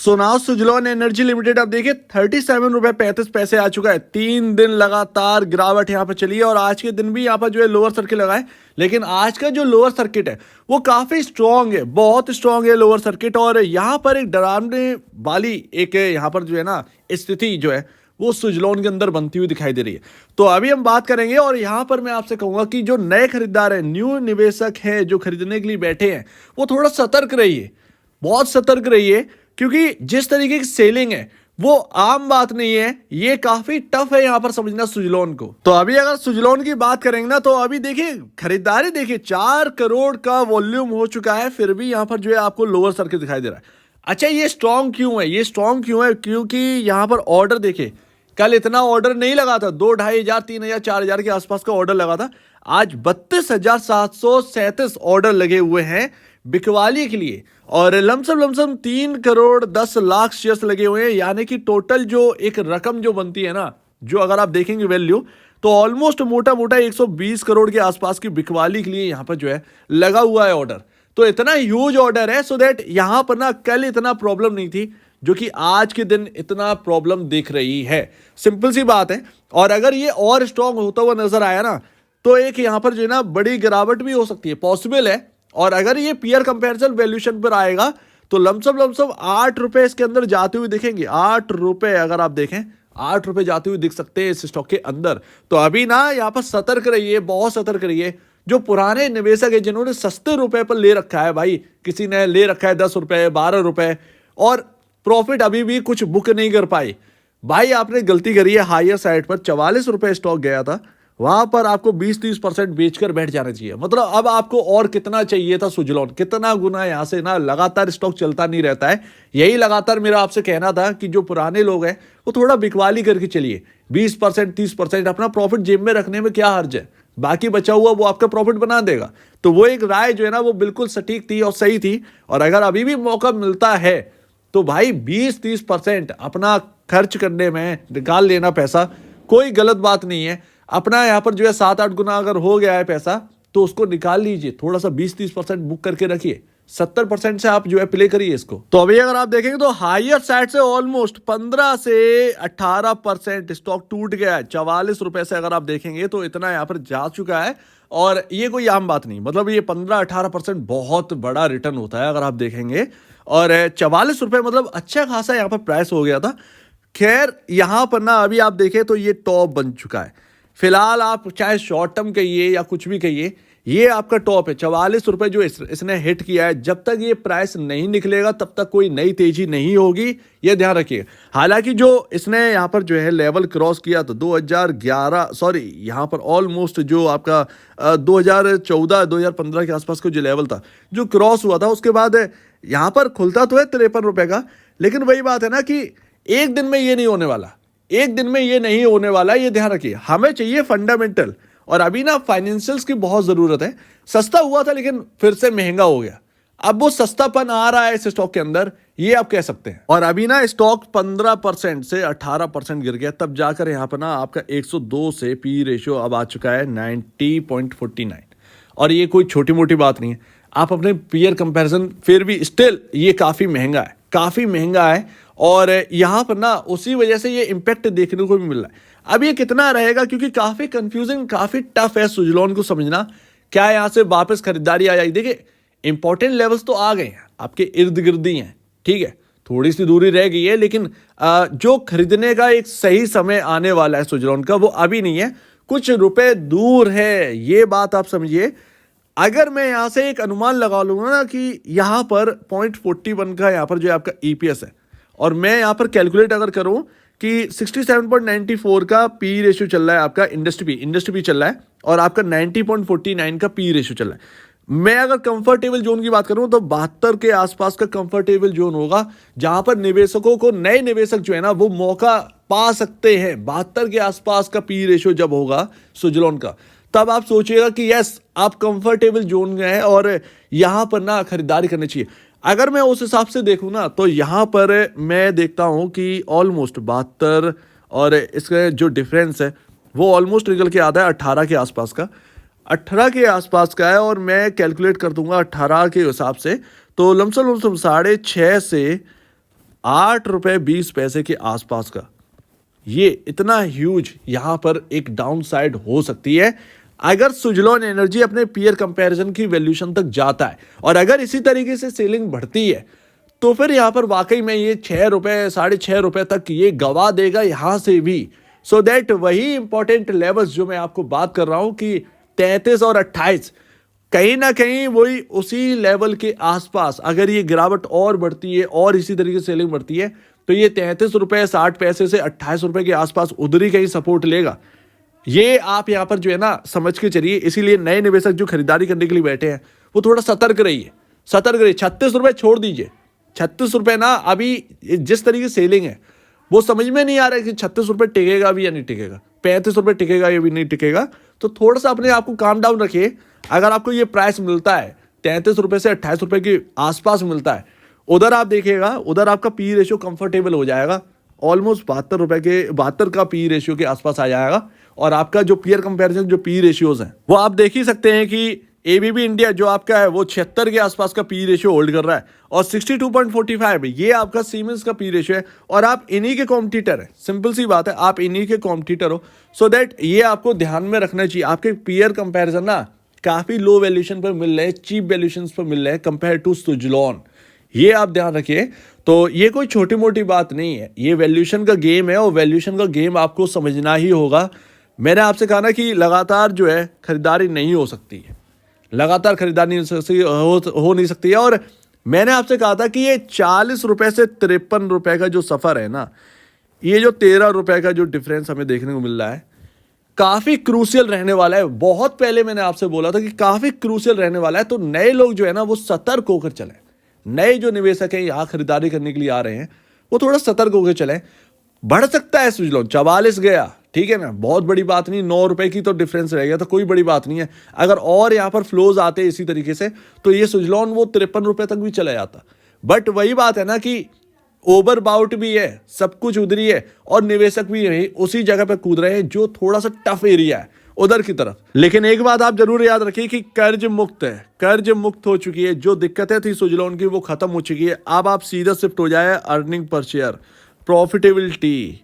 सोनाव Suzlon energy limited अब देखिए 37 रुपए 35 पैसे आ चुका है। 3 दिन लगातार गिरावट यहाँ पर चली है और आज के दिन भी यहाँ पर जो है लोअर सर्किट लगा है। लेकिन आज का जो लोअर सर्किट है वो काफी स्ट्रांग है, बहुत स्ट्रांग है लोअर सर्किट। और यहाँ पर एक डरावने वाली एक यहाँ पर जो है ना स्थिति जो है वो सुजलॉन के अंदर बनती हुई दिखाई दे रही है। तो अभी हम बात करेंगे और यहाँ पर मैं आपसे कहूंगा कि जो नए खरीदार है, न्यू निवेशक है जो खरीदने के लिए बैठे हैं, वो थोड़ा सतर्क रहिए, बहुत सतर्क रहिए, क्योंकि जिस तरीके की सेलिंग है वो आम बात नहीं है। ये काफी टफ है यहाँ पर समझना सुजलॉन को। तो अभी अगर सुजलॉन की बात करेंगे ना तो अभी देखिए खरीदारी देखिए 4 करोड़ का वॉल्यूम हो चुका है, फिर भी यहाँ पर जो है आपको लोअर सर्किट दिखाई दे रहा है। अच्छा, ये स्ट्रॉन्ग क्यों है? ये स्ट्रॉन्ग क्यों है? क्योंकि यहाँ पर ऑर्डर देखिए, कल इतना ऑर्डर नहीं लगा था, 2-2,500 3,000 4,000 के आसपास का ऑर्डर लगा था। आज 32,737 ऑर्डर लगे हुए हैं बिकवाली के लिए और लमसम 3 करोड़ 10 लाख शेयर्स लगे हुए हैं। यानी कि टोटल जो एक रकम जो बनती है ना, जो अगर आप देखेंगे वैल्यू, तो ऑलमोस्ट मोटा 120 करोड़ के आसपास की बिकवाली के लिए यहाँ पर जो है लगा हुआ है ऑर्डर। तो इतना ह्यूज ऑर्डर है सो दैट यहाँ पर ना कल इतना प्रॉब्लम नहीं थी जो कि आज के दिन इतना प्रॉब्लम दिख रही है। सिंपल सी बात है। और अगर ये और स्ट्रांग होता हुआ नजर आया ना तो एक यहाँ पर जो है ना बड़ी गिरावट भी हो सकती है, पॉसिबल है। और अगर ये पीयर कंपैरिजन वैल्यूएशन पर आएगा तो लमसम 8 रुपए इसके अंदर जाते हुए दिखेंगे। 8 रुपए अगर आप देखें, 8 रुपए जाते हुए दिख सकते हैं इस स्टॉक के अंदर। तो अभी ना यहाँ पर सतर्क रहिए, बहुत सतर्क रहिए। जो पुराने निवेशक है जिन्होंने सस्ते रुपए पर ले रखा है, भाई किसी ने ले रखा है 10 रुपए 12 रुपए और प्रॉफिट अभी भी कुछ बुक नहीं कर पाए, भाई आपने गलती करी है। हायर साइड पर 44 रुपए स्टॉक गया था, वहां पर आपको 20-30% बेचकर बैठ जाना चाहिए। मतलब अब आपको और कितना चाहिए था सुजलॉन, कितना गुना यहां से ना लगातार स्टॉक चलता नहीं रहता है। यही लगातार मेरा आपसे कहना था कि जो पुराने लोग हैं वो थोड़ा बिकवाली करके चलिए। 20% 30% अपना प्रॉफिट जेब में रखने में क्या हर्ज है, बाकी बचा हुआ वो आपका प्रॉफिट बना देगा। तो वो एक राय जो है ना वो बिल्कुल सटीक थी और सही थी। और अगर अभी भी मौका मिलता है तो भाई 20-30% अपना खर्च करने में निकाल लेना पैसा, कोई गलत बात नहीं है। अपना यहाँ पर जो है 7-8 गुना अगर हो गया है पैसा तो उसको निकाल लीजिए, थोड़ा सा 20-30% बुक करके रखिए, 70% से आप जो है प्ले करिए इसको। तो अभी अगर आप देखेंगे तो हायर साइड से ऑलमोस्ट 15 से 18% स्टॉक टूट गया है। 44 रुपए से अगर आप देखेंगे तो इतना यहाँ पर जा चुका है और ये कोई आम बात नहीं। मतलब ये 15-18% बहुत बड़ा रिटर्न होता है अगर आप देखेंगे। और 44 रुपए मतलब अच्छा खासा यहाँ पर प्राइस हो गया था। खैर यहाँ पर ना अभी आप देखें तो ये टॉप बन चुका है। फिलहाल आप चाहे शॉर्ट टर्म कहिए या कुछ भी कहिए, ये आपका टॉप है। 44 रुपए जो इसने हिट किया है, जब तक ये प्राइस नहीं निकलेगा तब तक कोई नई तेजी नहीं होगी, ये ध्यान रखिए। हालांकि जो इसने यहाँ पर जो है लेवल क्रॉस किया तो 2011 यहाँ पर ऑलमोस्ट जो आपका 2014-2015 के आसपास का जो लेवल था जो क्रॉस हुआ था, उसके बाद यहाँ पर खुलता तो है 53 रुपए का। लेकिन वही बात है ना कि एक दिन में ये नहीं होने वाला, एक दिन में ये नहीं होने वाला, ये ध्यान रखिए। हमें चाहिए फंडामेंटल और अभी ना फाइनेंशियल्स की बहुत जरूरत है। सस्ता हुआ था लेकिन फिर से महंगा हो गया, अब वो सस्तापन आ रहा है इस स्टॉक के अंदर, ये आप कह सकते हैं। और अभी ना स्टॉक 15% से 18% गिर गया, तब जाकर यहाँ पर ना आपका 102 से पी रेशियो अब आ चुका है 90.49। और ये कोई छोटी मोटी बात नहीं है। आप अपने पीयर कंपैरिजन फिर भी स्टिल ये काफी महंगा है, काफी महंगा है। और यहाँ पर ना उसी वजह से ये इम्पैक्ट देखने को भी मिल रहा है। अब ये कितना रहेगा, क्योंकि काफी कंफ्यूजिंग, काफी टफ है सुजलॉन को समझना। क्या यहाँ से वापस खरीदारी आ जाएगी? देखिए इंपॉर्टेंट लेवल्स तो आ गए हैं, आपके इर्द गिर्द ही हैं, ठीक है, थोड़ी सी दूरी रह गई है। लेकिन जो खरीदने का एक सही समय आने वाला है सुजलॉन का, वो अभी नहीं है, कुछ रुपए दूर है, ये बात आप समझिए। अगर मैं यहाँ से एक अनुमान लगा लूंगा ना कि यहाँ पर 0.41 का यहाँ पर जो आपका ईपीएस है, और मैं यहाँ पर कैलकुलेट अगर करूं कि 67.94 का पी रेशियो चल रहा है आपका, इंडस्ट्री पी चल रहा है, और आपका 90.49 का पी रेशियो चल रहा है। मैं अगर कंफर्टेबल जोन की बात करूं तो 72 के आसपास का कंफर्टेबल जोन होगा, जहां पर निवेशकों को, नए निवेशक जो है ना वो मौका पा सकते हैं। 72 के आसपास का पी रेशियो जब होगा सुजलॉन का, तब आप सोचिएगा कि यस आप कंफर्टेबल जोन में है और यहां पर ना खरीदारी करनी चाहिए। अगर मैं उस हिसाब से देखूं ना तो यहाँ पर मैं देखता हूँ कि ऑलमोस्ट 72 और इसका जो डिफरेंस है वो ऑलमोस्ट निकल के आता है 18 के आसपास का, 18 के आसपास का है। और मैं कैलकुलेट कर दूंगा 18 के हिसाब से, तो लमसम 6.5 से 8 रुपये 20 पैसे के आसपास का। ये इतना ह्यूज यहाँ पर एक डाउन साइड हो सकती है अगर सुजलॉन एनर्जी अपने पीयर कंपैरिजन की वैल्यूएशन तक जाता है। और अगर इसी तरीके से सेलिंग बढ़ती है तो फिर यहाँ पर वाकई में ये 6 रुपये 6.5 रुपये तक ये गवा देगा यहाँ से भी। सो दैट वही इंपॉर्टेंट लेवल्स जो मैं आपको बात कर रहा हूँ कि 33 और 28 कहीं ना कहीं वही उसी लेवल के आसपास अगर ये गिरावट और बढ़ती है और इसी तरीके से सेलिंग बढ़ती है तो ये 33 रुपये 60 पैसे से 28 रुपये के आसपास उधर ही कहीं सपोर्ट लेगा। ये आप यहाँ पर जो है ना समझ के चलिए। इसीलिए नए निवेशक जो खरीदारी करने के लिए बैठे हैं वो थोड़ा सतर्क रहिए, सतर्क रहिए। 36 रुपये छोड़ दीजिए, 36 रुपये ना अभी जिस तरीके से सेलिंग है वो समझ में नहीं आ रहा है कि 36 रुपये टिकेगा भी या नहीं टिकेगा, 35 रुपये टिकेगा या भी नहीं टिकेगा। तो थोड़ा सा अपने आप को काम डाउन रखिए। अगर आपको ये प्राइस मिलता है 33 रुपये से 28 रुपये के आसपास मिलता है, उधर आप देखिएगा उधर आपका पी रेशियो कंफर्टेबल हो जाएगा, ऑलमोस्ट 72 का पी रेशियो के आसपास आ जाएगा। और आपका जो पीयर कंपैरिजन जो पी रेशियोज हैं वो आप देख ही सकते हैं कि एबीबी इंडिया जो आपका है वो 76 के आसपास का पी रेशियो होल्ड कर रहा है और 62.45 ये आपका सीमेंस का पी रेशियो है। और आप इन्हीं के कॉम्पिटिटर हैं, सिंपल सी बात है, आप इन्हीं के कॉम्पिटिटर हो। सो दैट ये आपको ध्यान में रखना चाहिए। आपके पीयर कंपैरिजन ना काफ़ी लो वैल्यूएशन पर मिल रहे हैं, चीप वैल्यूएशन पर मिल रहे हैं कंपेयर टू सुजलॉन। ये आप ध्यान रखिए। तो ये कोई छोटी मोटी बात नहीं है, ये वैल्यूएशन का गेम है और वैल्यूएशन का गेम आपको समझना ही होगा। मैंने आपसे कहा ना कि लगातार जो है खरीदारी नहीं हो सकती है, लगातार खरीदारी हो नहीं सकती है। और मैंने आपसे कहा था कि ये 40 रुपये से 53 रुपये का जो सफ़र है ना, ये जो 13 रुपये का जो डिफरेंस हमें देखने को मिल रहा है काफ़ी क्रूशियल रहने वाला है। बहुत पहले मैंने आपसे बोला था कि काफ़ी क्रूशियल रहने वाला है। तो नए लोग जो है ना वो सतर्क होकर चलें। नए जो निवेशक हैं यहाँ खरीदारी करने के लिए आ रहे हैं वो थोड़ा सतर्क होकर चलें। बढ़ सकता है सुजलॉन 44 गया, ठीक है ना, बहुत बड़ी बात नहीं। 9 रुपये की तो डिफरेंस रह गया तो कोई बड़ी बात नहीं है। अगर और यहाँ पर फ्लोज आते इसी तरीके से तो ये सुजलॉन वो 53 रुपये तक भी चला जाता। बट वही बात है ना कि ओवर बाउट भी है, सब कुछ उधरी है और निवेशक भी यही उसी जगह पे कूद रहे हैं जो थोड़ा सा टफ एरिया है उधर की तरफ। लेकिन एक बात आप जरूर याद रखिए कि कर्ज मुक्त है, कर्ज मुक्त हो चुकी है। जो दिक्कतें थी सुजलॉन की वो खत्म हो चुकी है। अब आप सीधा शिफ्ट हो जाए earning per share, profitability.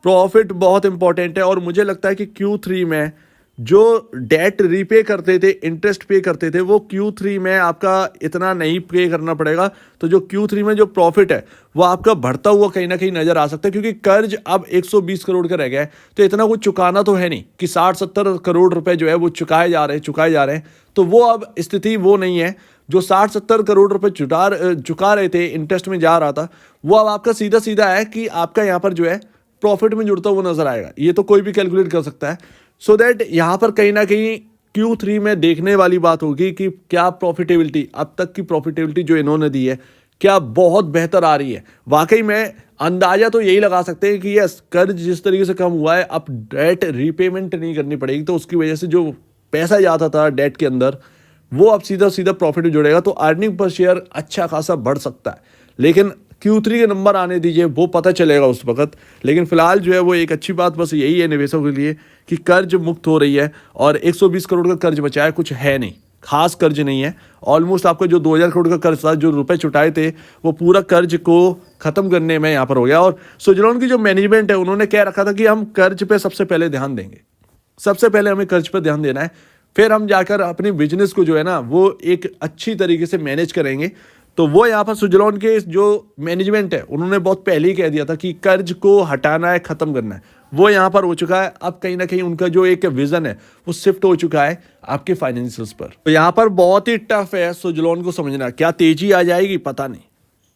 Profit बहुत इंपॉर्टेंट है और मुझे लगता है कि Q3 में जो डेट रीपे करते थे, इंटरेस्ट पे करते थे, वो Q3 में आपका इतना नहीं पे करना पड़ेगा। तो जो Q3 में जो प्रॉफिट है वो आपका बढ़ता हुआ कहीं ना कहीं नजर आ सकता है, क्योंकि कर्ज अब 120 करोड़ का रह गया है। तो इतना कुछ चुकाना तो है नहीं कि 60-70 करोड़ रुपए जो है वो चुकाए जा रहे हैं। तो वो अब स्थिति वो नहीं है। जो 60-70 करोड़ रुपए चुका रहे थे, इंटरेस्ट में जा रहा था, वो अब आपका सीधा सीधा है कि आपका यहाँ पर जो है प्रॉफिट में जुड़ता हुआ नजर आएगा। ये तो कोई भी कैलकुलेट कर सकता है। सो दैट यहाँ पर कहीं ना कहीं Q3 में देखने वाली बात होगी कि क्या प्रॉफिटेबिलिटी, अब तक की प्रॉफिटेबिलिटी जो इन्होंने दी है क्या बहुत बेहतर आ रही है। वाकई में अंदाजा तो यही लगा सकते हैं कि यस, कर्ज जिस तरीके से कम हुआ है, अब डेट रीपेमेंट नहीं करनी पड़ेगी, तो उसकी वजह से जो पैसा जाता था डेट के अंदर वो अब सीधा सीधा प्रॉफिट में जुड़ेगा। तो अर्निंग पर शेयर अच्छा खासा बढ़ सकता है। लेकिन Q3 के नंबर आने दीजिए, वो पता चलेगा उस वक्त। लेकिन फिलहाल जो है वो एक अच्छी बात बस यही है निवेशकों के लिए कि कर्ज मुक्त हो रही है और 120 करोड़ का कर्ज बचा है, कुछ है नहीं, खास कर्ज नहीं है। ऑलमोस्ट आपका जो 2000 करोड़ का कर्ज था, जो रुपए चुटाए थे, वो पूरा कर्ज को खत्म करने में यहाँ पर हो गया। और सुजलॉन की जो मैनेजमेंट है उन्होंने क्या रखा था कि हम कर्ज पे सबसे पहले ध्यान देंगे, सबसे पहले हमें कर्ज पर ध्यान देना है, फिर हम जाकर अपने बिजनेस को जो है ना वो एक अच्छी तरीके से मैनेज करेंगे। तो वो यहाँ पर सुजलॉन के जो मैनेजमेंट है उन्होंने बहुत पहले ही कह दिया था कि कर्ज को हटाना है, खत्म करना है। वो यहाँ पर हो चुका है। अब कहीं ना कहीं उनका जो एक विजन है वो शिफ्ट हो चुका है आपके फाइनेंशियल्स पर। तो यहाँ पर बहुत ही टफ है सुजलॉन को समझना। क्या तेजी आ जाएगी पता नहीं,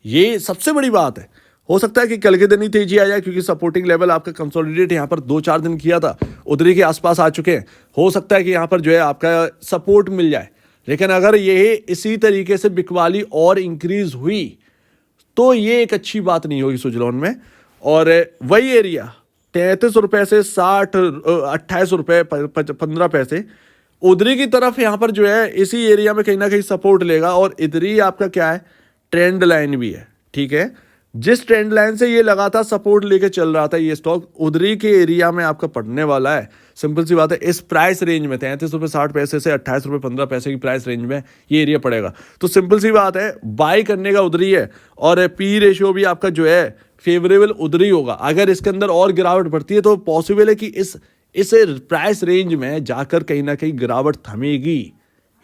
ये सबसे बड़ी बात है। हो सकता है कि कल के दिन ही तेजी आ जाए, क्योंकि सपोर्टिंग लेवल आपका कंसोलिडेट यहाँ पर 2-4 दिन किया था, उधरी के आसपास आ चुके हैं। हो सकता है कि यहाँ पर जो है आपका सपोर्ट मिल जाए। लेकिन अगर ये इसी तरीके से बिकवाली और इंक्रीज हुई तो ये एक अच्छी बात नहीं होगी सुजलॉन में। और वही एरिया 33 रुपये से 28 रुपये 15 पैसे उधरी की तरफ यहाँ पर जो है इसी एरिया में कहीं ना कहीं सपोर्ट लेगा। और इधर ही आपका क्या है, ट्रेंड लाइन भी है, ठीक है। जिस ट्रेंड लाइन से ये लगातार सपोर्ट लेके चल रहा था, ये स्टॉक उधरी के एरिया में आपका पड़ने वाला है। सिंपल सी बात है, इस प्राइस रेंज में 33 रुपये 60 पैसे से 28 रुपये 15 पैसे की प्राइस रेंज में ये एरिया पड़ेगा। तो सिंपल सी बात है, बाई करने का उधरी है और पी रेशियो भी आपका जो है फेवरेबल उधरी होगा। अगर इसके अंदर और गिरावट बढ़ती है तो पॉसिबल है कि इस प्राइस रेंज में जाकर कहीं ना कहीं गिरावट थमेगी,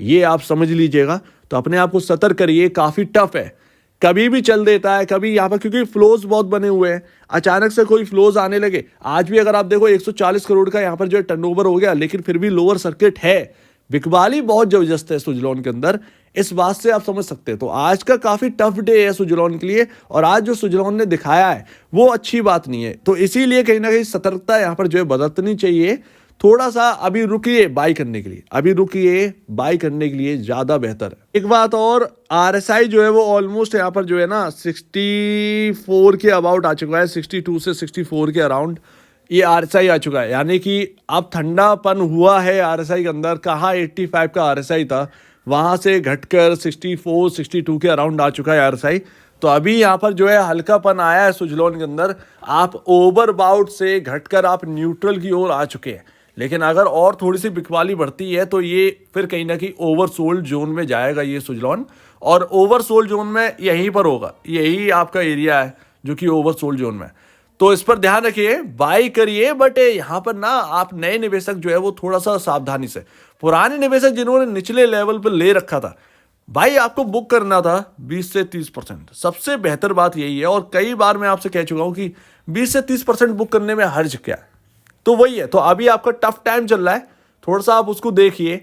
ये आप समझ लीजिएगा। तो अपने आप को सतर्क करिए, काफ़ी टफ है, कभी भी चल देता है, कभी यहाँ पर, क्योंकि फ्लोज बहुत बने हुए हैं, अचानक से कोई फ्लोज आने लगे। आज भी अगर आप देखो 140 करोड़ का यहाँ पर जो है टर्नओवर हो गया, लेकिन फिर भी लोअर सर्किट है, बिकवाली बहुत जबरदस्त है सुजलॉन के अंदर, इस बात से आप समझ सकते हैं। तो आज का काफ़ी टफ डे है सुजलॉन के लिए, और आज जो सुजलॉन ने दिखाया है वो अच्छी बात नहीं है। तो इसीलिए कहीं ना कहीं सतर्कता यहाँ पर जो है बरतनी चाहिए। थोड़ा सा अभी रुकिए बाई करने के लिए, अभी रुकिए बाई करने के लिए, ज़्यादा बेहतर है। एक बात और, आरएसआई जो है वो ऑलमोस्ट यहाँ पर जो है ना 64 के अबाउट आ चुका है, 62 से 64 के अराउंड ये आरएसआई आ चुका है। यानी कि अब ठंडापन हुआ है आरएसआई के अंदर। कहाँ 85 का आरएसआई था, वहाँ से घटकर 64 62 के अराउंड आ चुका है आरएसआई। तो अभी यहाँ पर जो है हल्कापन आया है सुजलॉन के अंदर, आप ओवरबाउट से घटकर आप न्यूट्रल की ओर आ चुके हैं। लेकिन अगर और थोड़ी सी बिकवाली बढ़ती है तो ये फिर कहीं ना कहीं ओवरसोल्ड जोन में जाएगा ये सुजलॉन, और ओवरसोल्ड जोन में यहीं पर होगा, यही आपका एरिया है जो कि ओवरसोल्ड जोन में। तो इस पर ध्यान रखिए, बाई करिए, बट यहाँ पर ना आप नए निवेशक जो है वो थोड़ा सा सावधानी से, पुराने निवेशक जिन्होंने निचले लेवल पर ले रखा था, भाई आपको बुक करना था 20 से 30%। सबसे बेहतर बात यही है, और कई बार मैं आपसे कह चुका हूं कि 20 से 30% बुक करने में हर्ज क्या है। तो वही है, तो अभी आपका टफ टाइम चल रहा है, थोड़ा सा आप उसको देखिए।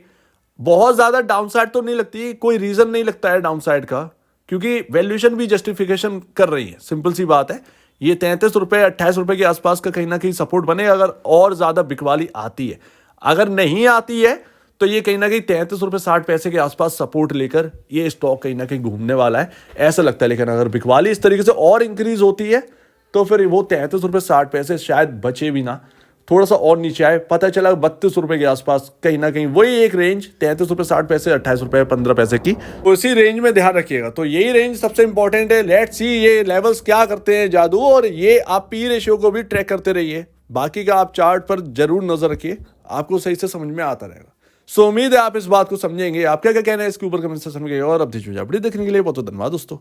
बहुत ज्यादा डाउनसाइड तो नहीं लगती, कोई रीजन नहीं लगता है डाउनसाइड का, क्योंकि वैल्यूएशन भी जस्टिफिकेशन कर रही है। सिंपल सी बात है, ये 33 रुपये 28 रुपये के आसपास का कहीं ना कहीं सपोर्ट बने अगर और ज्यादा बिकवाली आती है। अगर नहीं आती है तो ये कहीं ना कहीं 33 रुपये 60 पैसे के आसपास सपोर्ट लेकर ये स्टॉक कहीं ना कहीं घूमने वाला है, ऐसा लगता है। लेकिन अगर बिकवाली इस तरीके से और इंक्रीज होती है तो फिर वो 33 रुपये 60 पैसे शायद बचे भी ना, थोड़ा सा और नीचे आए, पता चला 32 रुपए के आसपास कहीं ना कहीं वही एक रेंज 33 रुपये 60 पैसे 28 रुपये 15 पैसे की, उसी रेंज में ध्यान रखिएगा। तो यही रेंज सबसे इंपॉर्टेंट है। लेट्स सी ये लेवल्स क्या करते हैं जादू, और ये आप पी रेशियो को भी ट्रैक करते रहिए, बाकी का आप चार्ट पर जरूर नजर रखिए, आपको सही से समझ में आता रहेगा। सो उम्मीद है आप इस बात को समझेंगे। आपका क्या कहना है इसके ऊपर कमेंट सेक्शन में, और अपडेट देखने के लिए बहुत धन्यवाद दोस्तों।